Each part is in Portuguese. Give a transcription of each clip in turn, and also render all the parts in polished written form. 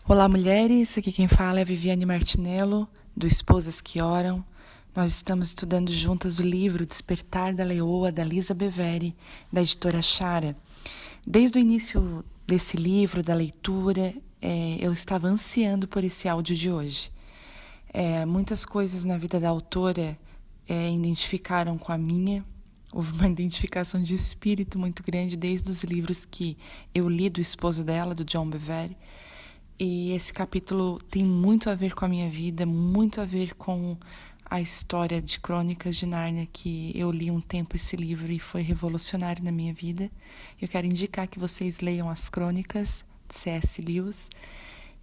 Olá, mulheres. Aqui quem fala é a Viviane Martinello, do Esposas que Oram. Nós estamos estudando juntas o livro Despertar da Leoa, da Lisa Beveri, da editora Chara. Desde o início desse livro, da leitura, eu estava ansiando por esse áudio de hoje. Muitas coisas na vida da autora identificaram com a minha. Houve uma identificação de espírito muito grande desde os livros que eu li do esposo dela, do John Bevere. E esse capítulo tem muito a ver com a minha vida, muito a ver com a história de Crônicas de Nárnia, que eu li um tempo esse livro e foi revolucionário na minha vida. Eu quero indicar que vocês leiam as Crônicas de C.S. Lewis.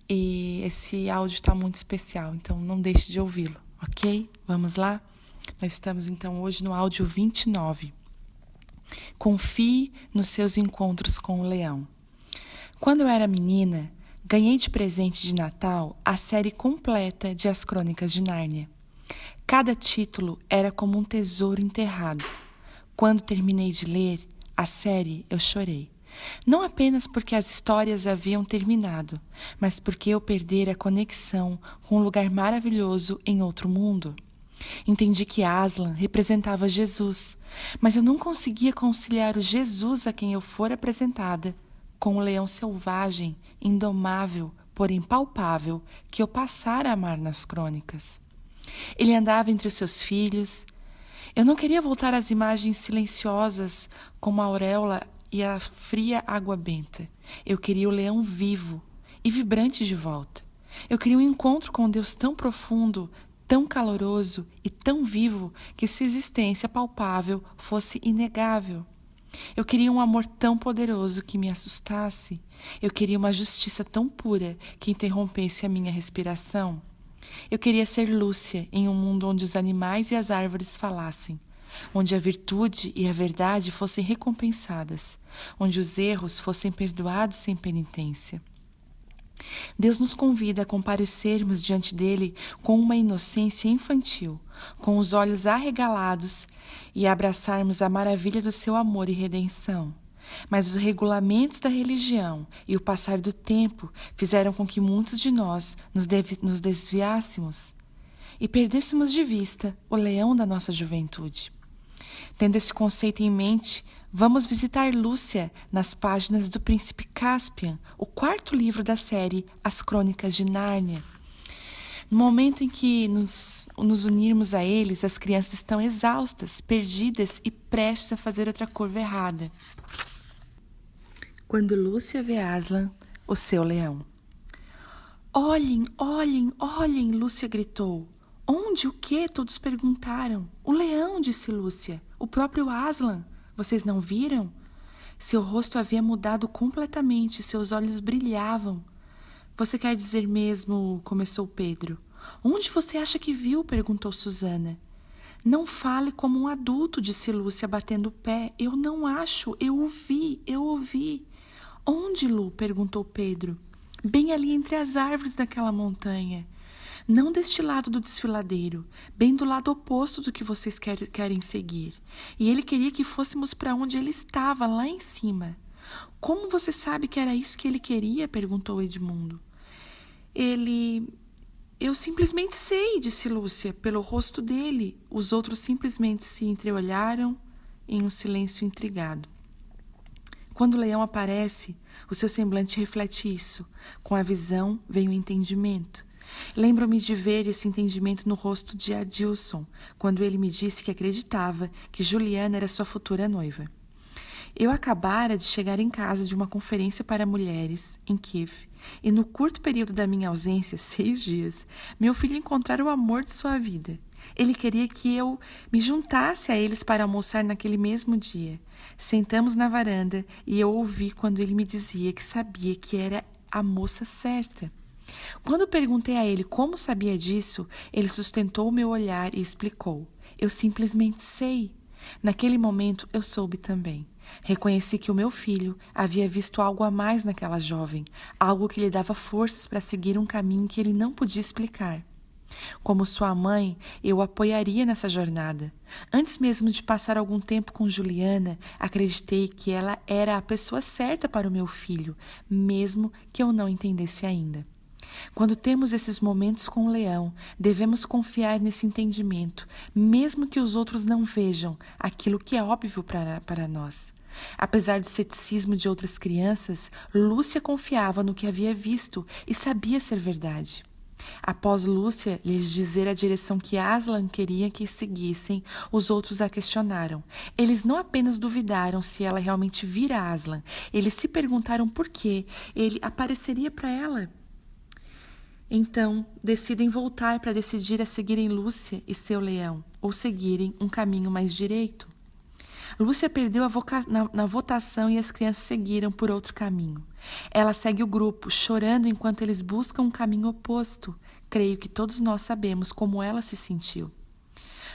E esse áudio está muito especial, então não deixe de ouvi-lo, ok? Vamos lá? Nós estamos então hoje no áudio 29. Confie nos seus encontros com o leão. Quando eu era menina, ganhei de presente de Natal a série completa de As Crônicas de Nárnia. Cada título era como um tesouro enterrado. Quando terminei de ler a série, eu chorei. Não apenas porque as histórias haviam terminado, mas porque eu perdera a conexão com um lugar maravilhoso em outro mundo. Entendi que Aslan representava Jesus, mas eu não conseguia conciliar o Jesus a quem eu fora apresentada com o leão selvagem, indomável, porém palpável, que eu passara a amar nas crônicas. Ele andava entre os seus filhos. Eu não queria voltar às imagens silenciosas como a auréola e a fria água benta. Eu queria o leão vivo e vibrante de volta. Eu queria um encontro com Deus tão profundo, tão caloroso e tão vivo que sua existência palpável fosse inegável. Eu queria um amor tão poderoso que me assustasse. Eu queria uma justiça tão pura que interrompesse a minha respiração. Eu queria ser Lúcia em um mundo onde os animais e as árvores falassem, onde a virtude e a verdade fossem recompensadas, onde os erros fossem perdoados sem penitência. Deus nos convida a comparecermos diante dele com uma inocência infantil, com os olhos arregalados e a abraçarmos a maravilha do seu amor e redenção. Mas os regulamentos da religião e o passar do tempo fizeram com que muitos de nós nos desviássemos e perdêssemos de vista o leão da nossa juventude. Tendo esse conceito em mente, vamos visitar Lúcia nas páginas do Príncipe Caspian, o quarto livro da série As Crônicas de Nárnia. No momento em que nos unirmos a eles, as crianças estão exaustas, perdidas e prestes a fazer outra curva errada. Quando Lúcia vê Aslan, o seu leão. Olhem, olhem, olhem, Lúcia gritou. Onde, o quê? Todos perguntaram. O leão, disse Lúcia. O próprio Aslan. Vocês não viram? Seu rosto havia mudado completamente, seus olhos brilhavam. Você quer dizer mesmo, começou Pedro. Onde você acha que viu? Perguntou Susana. Não fale como um adulto, disse Lúcia, batendo o pé. Eu não acho, eu ouvi. Onde, Lu? Perguntou Pedro. Bem ali entre as árvores daquela montanha. Não deste lado do desfiladeiro, bem do lado oposto do que vocês querem seguir. E ele queria que fôssemos para onde ele estava, lá em cima. Como você sabe que era isso que ele queria? Perguntou Edmundo. Eu simplesmente sei, disse Lúcia, pelo rosto dele. Os outros simplesmente se entreolharam em um silêncio intrigado. Quando o leão aparece, o seu semblante reflete isso. Com a visão vem o entendimento. Lembro-me de ver esse entendimento no rosto de Adilson, quando ele me disse que acreditava que Juliana era sua futura noiva. Eu acabara de chegar em casa de uma conferência para mulheres, em Kiev, e no curto período da minha ausência, 6 dias, meu filho encontrara o amor de sua vida. Ele queria que eu me juntasse a eles para almoçar naquele mesmo dia. Sentamos na varanda e eu ouvi quando ele me dizia que sabia que era a moça certa. Quando perguntei a ele como sabia disso, ele sustentou o meu olhar e explicou. Eu simplesmente sei. Naquele momento, eu soube também. Reconheci que o meu filho havia visto algo a mais naquela jovem, algo que lhe dava forças para seguir um caminho que ele não podia explicar. Como sua mãe, eu o apoiaria nessa jornada. Antes mesmo de passar algum tempo com Juliana, acreditei que ela era a pessoa certa para o meu filho, mesmo que eu não entendesse ainda. Quando temos esses momentos com o leão, devemos confiar nesse entendimento, mesmo que os outros não vejam aquilo que é óbvio para nós. Apesar do ceticismo de outras crianças, Lúcia confiava no que havia visto e sabia ser verdade. Após Lúcia lhes dizer a direção que Aslan queria que seguissem, os outros a questionaram. Eles não apenas duvidaram se ela realmente vira Aslan, eles se perguntaram por que ele apareceria para ela. Então, decidem voltar para decidir a seguirem Lúcia e seu leão, ou seguirem um caminho mais direito. Lúcia perdeu na votação e as crianças seguiram por outro caminho. Ela segue o grupo, chorando enquanto eles buscam um caminho oposto. Creio que todos nós sabemos como ela se sentiu.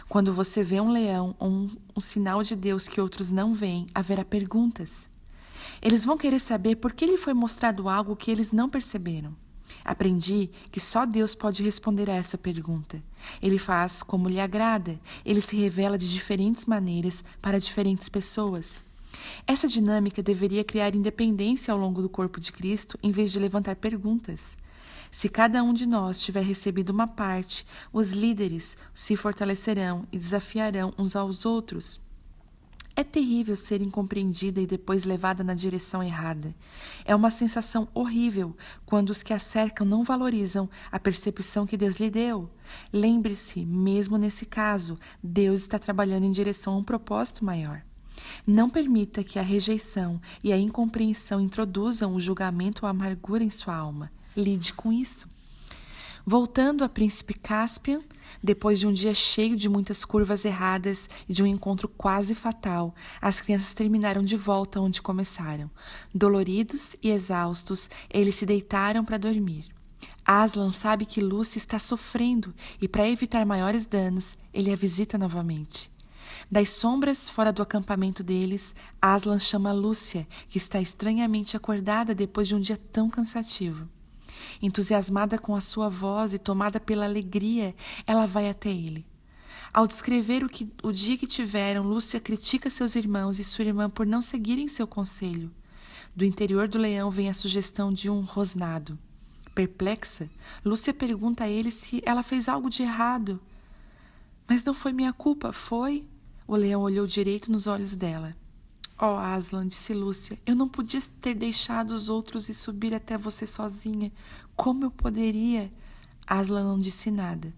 Quando você vê um leão ou um sinal de Deus que outros não veem, haverá perguntas. Eles vão querer saber por que lhe foi mostrado algo que eles não perceberam. Aprendi que só Deus pode responder a essa pergunta. Ele faz como lhe agrada. Ele se revela de diferentes maneiras para diferentes pessoas. Essa dinâmica deveria criar independência ao longo do corpo de Cristo, em vez de levantar perguntas. Se cada um de nós tiver recebido uma parte, os líderes se fortalecerão e desafiarão uns aos outros. É terrível ser incompreendida e depois levada na direção errada. É uma sensação horrível quando os que a cercam não valorizam a percepção que Deus lhe deu. Lembre-se, mesmo nesse caso, Deus está trabalhando em direção a um propósito maior. Não permita que a rejeição e a incompreensão introduzam o julgamento ou a amargura em sua alma. Lide com isso. Voltando a Príncipe Caspian, depois de um dia cheio de muitas curvas erradas e de um encontro quase fatal, as crianças terminaram de volta onde começaram. Doloridos e exaustos, eles se deitaram para dormir. Aslan sabe que Lúcia está sofrendo e, para evitar maiores danos, ele a visita novamente. Das sombras fora do acampamento deles, Aslan chama Lúcia, que está estranhamente acordada depois de um dia tão cansativo. Entusiasmada com a sua voz e tomada pela alegria, ela vai até ele. Ao descrever o dia que tiveram, Lúcia critica seus irmãos e sua irmã por não seguirem seu conselho. Do interior do leão vem a sugestão de um rosnado. Perplexa, Lúcia pergunta a ele se ela fez algo de errado. Mas não foi minha culpa, foi? O leão olhou direito nos olhos dela. Oh, Aslan, disse Lúcia, eu não podia ter deixado os outros e subir até você sozinha. Como eu poderia? Aslan não disse nada.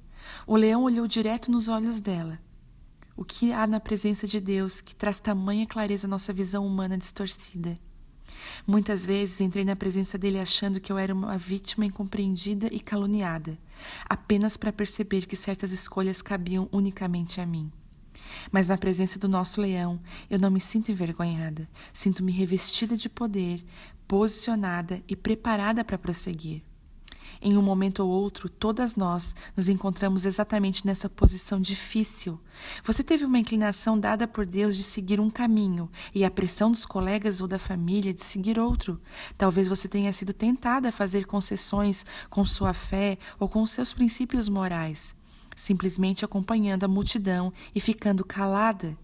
O leão olhou direto nos olhos dela. O que há na presença de Deus que traz tamanha clareza à nossa visão humana distorcida? Muitas vezes entrei na presença dele achando que eu era uma vítima incompreendida e caluniada, apenas para perceber que certas escolhas cabiam unicamente a mim. Mas na presença do nosso leão, eu não me sinto envergonhada. Sinto-me revestida de poder, posicionada e preparada para prosseguir. Em um momento ou outro, todas nós nos encontramos exatamente nessa posição difícil. Você teve uma inclinação dada por Deus de seguir um caminho e a pressão dos colegas ou da família de seguir outro. Talvez você tenha sido tentada a fazer concessões com sua fé ou com seus princípios morais, simplesmente acompanhando a multidão e ficando calada.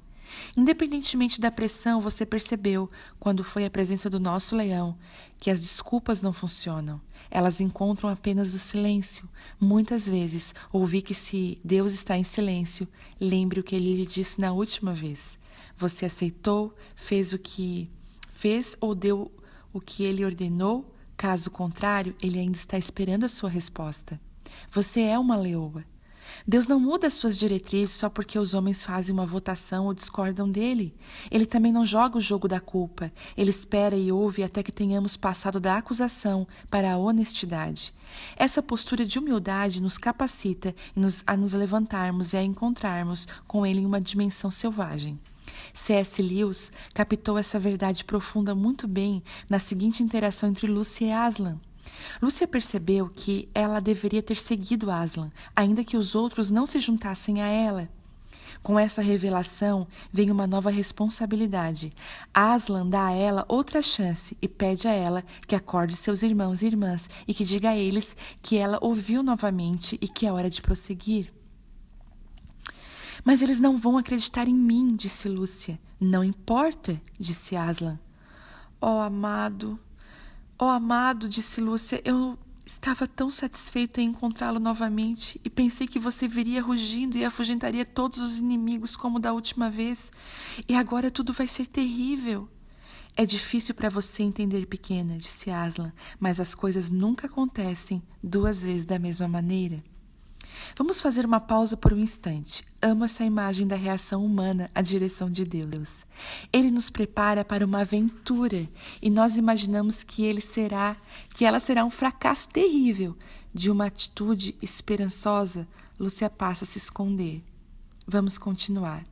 Independentemente da pressão, você percebeu, quando foi à presença do nosso leão, que as desculpas não funcionam. Elas encontram apenas o silêncio. Muitas vezes ouvi que se Deus está em silêncio, lembre o que ele lhe disse na última vez. Você aceitou, fez o que fez ou deu o que ele ordenou? Caso contrário, ele ainda está esperando a sua resposta. Você é uma leoa. Deus não muda as suas diretrizes só porque os homens fazem uma votação ou discordam dele. Ele também não joga o jogo da culpa. Ele espera e ouve até que tenhamos passado da acusação para a honestidade. Essa postura de humildade nos capacita a nos levantarmos e a encontrarmos com ele em uma dimensão selvagem. C.S. Lewis captou essa verdade profunda muito bem na seguinte interação entre Lúcia e Aslan. Lúcia percebeu que ela deveria ter seguido Aslan, ainda que os outros não se juntassem a ela. Com essa revelação, vem uma nova responsabilidade. Aslan dá a ela outra chance e pede a ela que acorde seus irmãos e irmãs e que diga a eles que ela ouviu novamente e que é hora de prosseguir. Mas eles não vão acreditar em mim, disse Lúcia. Não importa, disse Aslan. Oh, amado, disse Lúcia, eu Estava tão satisfeita em encontrá-lo novamente e pensei que você viria rugindo e afugentaria todos os inimigos como da última vez. E agora tudo vai ser terrível. É difícil para você entender, pequena, disse Aslan, mas as coisas nunca acontecem duas vezes da mesma maneira. Vamos fazer uma pausa por um instante. Amo essa imagem da reação humana à direção de Deus. Ele nos prepara para uma aventura e nós imaginamos que ela será um fracasso terrível. De uma atitude esperançosa, Lúcia passa a se esconder. Vamos continuar.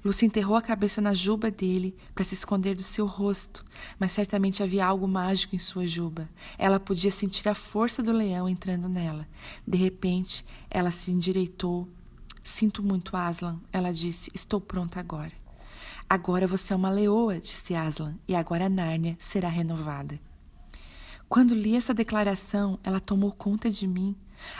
Lúcia enterrou a cabeça na juba dele para se esconder do seu rosto, mas certamente havia algo mágico em sua juba. Ela podia sentir a força do leão entrando nela. De repente, ela se endireitou. Sinto muito, Aslan, ela disse. Estou pronta agora. Agora você é uma leoa, disse Aslan, e agora Nárnia será renovada. Quando li essa declaração, ela tomou conta de mim.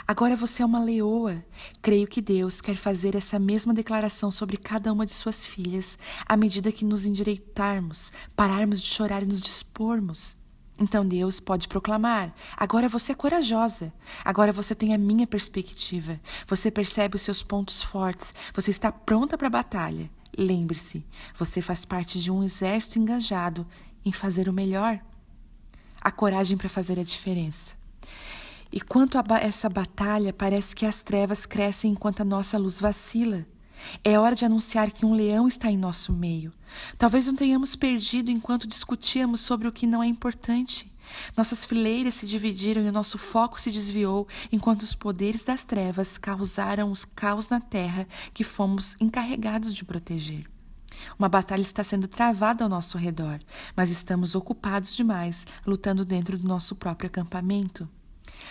Agora você é uma leoa. Creio que Deus quer fazer essa mesma declaração sobre cada uma de suas filhas, à medida que nos endireitarmos, pararmos de chorar e nos dispormos. Então Deus pode proclamar: agora você é corajosa, agora você tem a minha perspectiva, você percebe os seus pontos fortes, você está pronta para a batalha. Lembre-se, você faz parte de um exército engajado em fazer o melhor. A coragem para fazer a diferença. E quanto a essa batalha, parece que as trevas crescem enquanto a nossa luz vacila. É hora de anunciar que um leão está em nosso meio. Talvez não tenhamos perdido enquanto discutíamos sobre o que não é importante. Nossas fileiras se dividiram e o nosso foco se desviou enquanto os poderes das trevas causaram os caos na terra que fomos encarregados de proteger. Uma batalha está sendo travada ao nosso redor, mas estamos ocupados demais, lutando dentro do nosso próprio acampamento.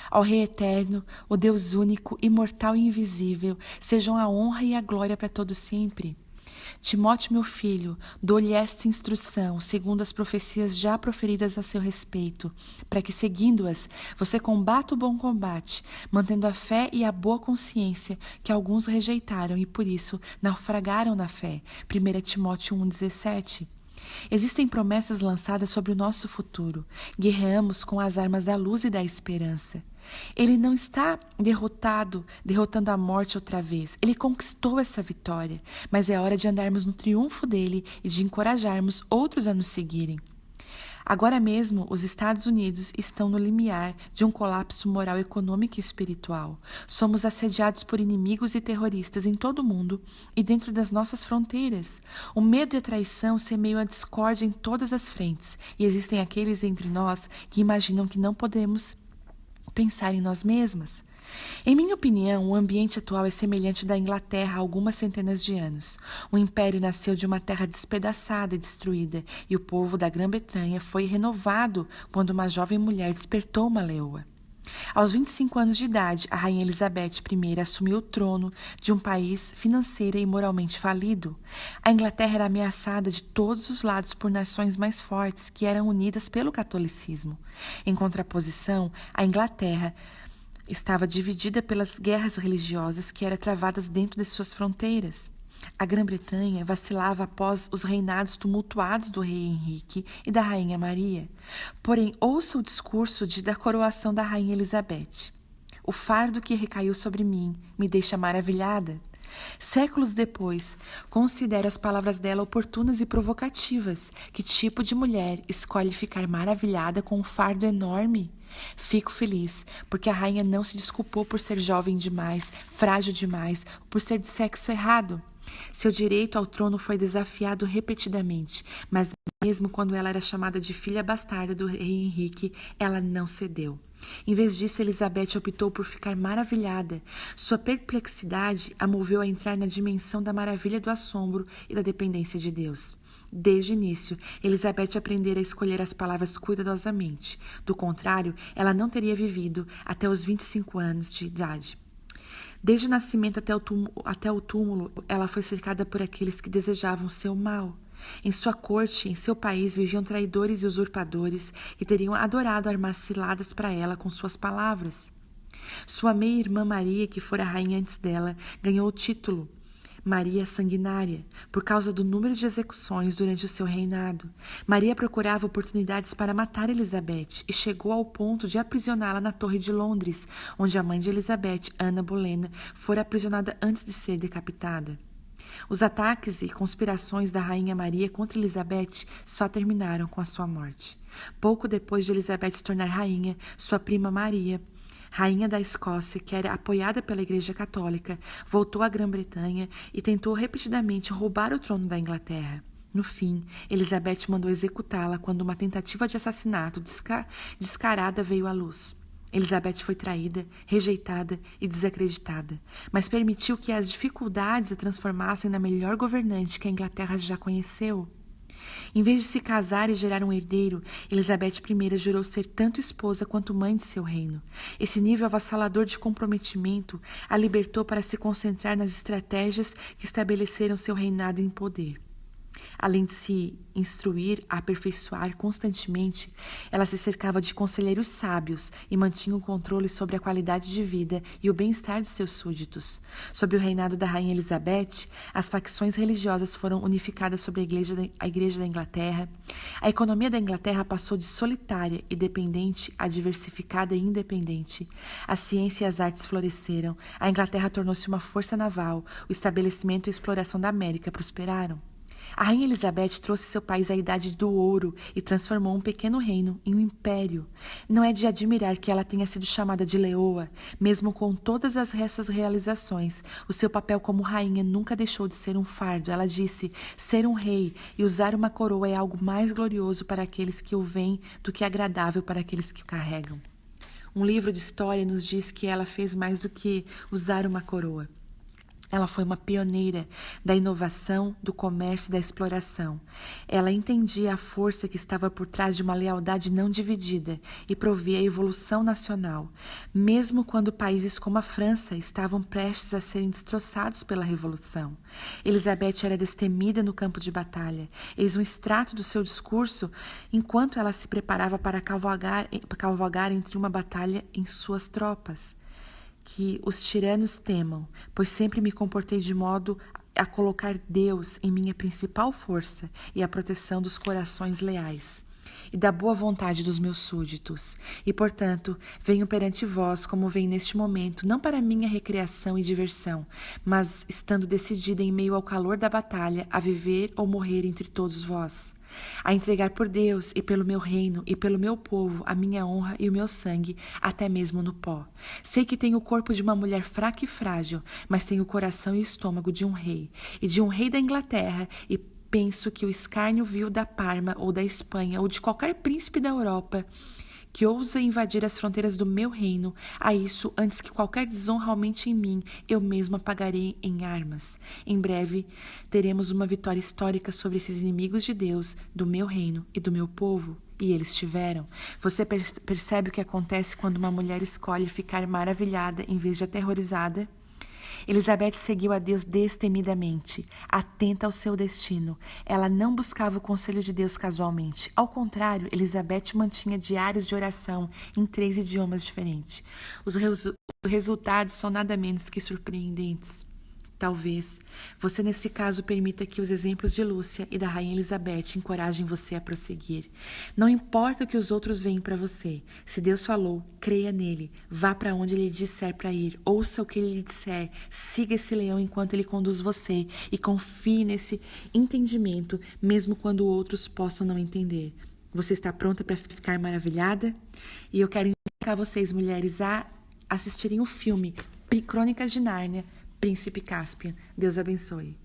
Ao Rei Eterno, o Deus único, imortal e invisível, sejam a honra e a glória para todo sempre. Timóteo, meu filho, dou-lhe esta instrução, segundo as profecias já proferidas a seu respeito, para que, seguindo-as, você combata o bom combate, mantendo a fé e a boa consciência que alguns rejeitaram e, por isso, naufragaram na fé. 1 Timóteo 1,17. Existem promessas lançadas sobre o nosso futuro. Guerreamos com as armas da luz e da esperança. Ele não está derrotando a morte outra vez. Ele conquistou essa vitória, mas é hora de andarmos no triunfo dele e de encorajarmos outros a nos seguirem. Agora mesmo, os Estados Unidos estão no limiar de um colapso moral, econômico e espiritual. Somos assediados por inimigos e terroristas em todo o mundo e dentro das nossas fronteiras. O medo e a traição semeiam a discórdia em todas as frentes, e existem aqueles entre nós que imaginam que não podemos pensar em nós mesmas. Em minha opinião, o ambiente atual é semelhante da Inglaterra há algumas centenas de anos. O império nasceu de uma terra despedaçada e destruída, e o povo da Grã-Bretanha foi renovado quando uma jovem mulher despertou uma leoa. Aos 25 anos de idade, a rainha Elizabeth I assumiu o trono de um país financeiro e moralmente falido. A Inglaterra era ameaçada de todos os lados por nações mais fortes que eram unidas pelo catolicismo. Em contraposição, a Inglaterra estava dividida pelas guerras religiosas que eram travadas dentro de suas fronteiras. A Grã-Bretanha vacilava após os reinados tumultuados do rei Henrique e da rainha Maria. Porém, ouça o discurso da coroação da rainha Elizabeth. O fardo que recaiu sobre mim me deixa maravilhada. Séculos depois, considero as palavras dela oportunas e provocativas. Que tipo de mulher escolhe ficar maravilhada com um fardo enorme? Fico feliz, porque a rainha não se desculpou por ser jovem demais, frágil demais, por ser de sexo errado. Seu direito ao trono foi desafiado repetidamente, mas mesmo quando ela era chamada de filha bastarda do rei Henrique, ela não cedeu. Em vez disso, Elizabeth optou por ficar maravilhada. Sua perplexidade a moveu a entrar na dimensão da maravilha do assombro e da dependência de Deus. Desde o início, Elizabeth aprendera a escolher as palavras cuidadosamente. Do contrário, ela não teria vivido até os 25 anos de idade. Desde o nascimento até o túmulo, ela foi cercada por aqueles que desejavam seu mal. Em sua corte, em seu país, viviam traidores e usurpadores que teriam adorado armar ciladas para ela com suas palavras. Sua meia-irmã Maria, que fora rainha antes dela, ganhou o título, Maria sanguinária, por causa do número de execuções durante o seu reinado. Maria procurava oportunidades para matar Elizabeth e chegou ao ponto de aprisioná-la na Torre de Londres, onde a mãe de Elizabeth, Ana Bolena, fora aprisionada antes de ser decapitada. Os ataques e conspirações da rainha Maria contra Elizabeth só terminaram com a sua morte. Pouco depois de Elizabeth se tornar rainha, sua prima Maria, rainha da Escócia, que era apoiada pela Igreja Católica, voltou à Grã-Bretanha e tentou repetidamente roubar o trono da Inglaterra. No fim, Elizabeth mandou executá-la quando uma tentativa de assassinato descarada veio à luz. Elizabeth foi traída, rejeitada e desacreditada, mas permitiu que as dificuldades a transformassem na melhor governante que a Inglaterra já conheceu. Em vez de se casar e gerar um herdeiro, Elizabeth I jurou ser tanto esposa quanto mãe de seu reino. Esse nível avassalador de comprometimento a libertou para se concentrar nas estratégias que estabeleceram seu reinado em poder. Além de se instruir, aperfeiçoar constantemente, ela se cercava de conselheiros sábios e mantinha o controle sobre a qualidade de vida e o bem-estar de seus súditos. Sob o reinado da rainha Elizabeth, as facções religiosas foram unificadas sobre a Igreja da Inglaterra. A economia da Inglaterra passou de solitária e dependente a diversificada e independente. A ciência e as artes floresceram. A Inglaterra tornou-se uma força naval. O estabelecimento e a exploração da América prosperaram. A rainha Elizabeth trouxe seu país à idade do ouro e transformou um pequeno reino em um império. Não é de admirar que ela tenha sido chamada de leoa, mesmo com todas essas realizações. O seu papel como rainha nunca deixou de ser um fardo. Ela disse: ser um rei e usar uma coroa é algo mais glorioso para aqueles que o veem do que agradável para aqueles que o carregam. Um livro de história nos diz que ela fez mais do que usar uma coroa. Ela foi uma pioneira da inovação, do comércio e da exploração. Ela entendia a força que estava por trás de uma lealdade não dividida e provia a evolução nacional, mesmo quando países como a França estavam prestes a serem destroçados pela Revolução. Elizabeth era destemida no campo de batalha. Eis um extrato do seu discurso enquanto ela se preparava para cavalgar entre uma batalha em suas tropas. Que os tiranos temam, pois sempre me comportei de modo a colocar Deus em minha principal força e a proteção dos corações leais e da boa vontade dos meus súditos. E, portanto, venho perante vós como venho neste momento, não para minha recreação e diversão, mas estando decidida em meio ao calor da batalha a viver ou morrer entre todos vós. A entregar por Deus e pelo meu reino e pelo meu povo a minha honra e o meu sangue, até mesmo no pó. Sei que tenho o corpo de uma mulher fraca e frágil, mas tenho o coração e o estômago de um rei, e de um rei da Inglaterra, e penso que o escárnio vil da Parma ou da Espanha ou de qualquer príncipe da Europa que ousa invadir as fronteiras do meu reino, a isso, antes que qualquer desonra aumente em mim, eu mesma pagarei em armas. Em breve, teremos uma vitória histórica sobre esses inimigos de Deus, do meu reino e do meu povo. E eles tiveram. Você percebe o que acontece quando uma mulher escolhe ficar maravilhada em vez de aterrorizada? Elizabeth seguiu a Deus destemidamente, atenta ao seu destino. Ela não buscava o conselho de Deus casualmente. Ao contrário, Elizabeth mantinha diários de oração em 3 idiomas diferentes. Os resultados são nada menos que surpreendentes. Talvez você, nesse caso, permita que os exemplos de Lúcia e da Rainha Elizabeth encorajem você a prosseguir. Não importa o que os outros veem para você. Se Deus falou, creia nele. Vá para onde ele disser para ir. Ouça o que ele lhe disser. Siga esse leão enquanto ele conduz você. E confie nesse entendimento, mesmo quando outros possam não entender. Você está pronta para ficar maravilhada? E eu quero indicar vocês, mulheres, a assistirem o filme Crônicas de Nárnia, Príncipe Caspian. Deus abençoe.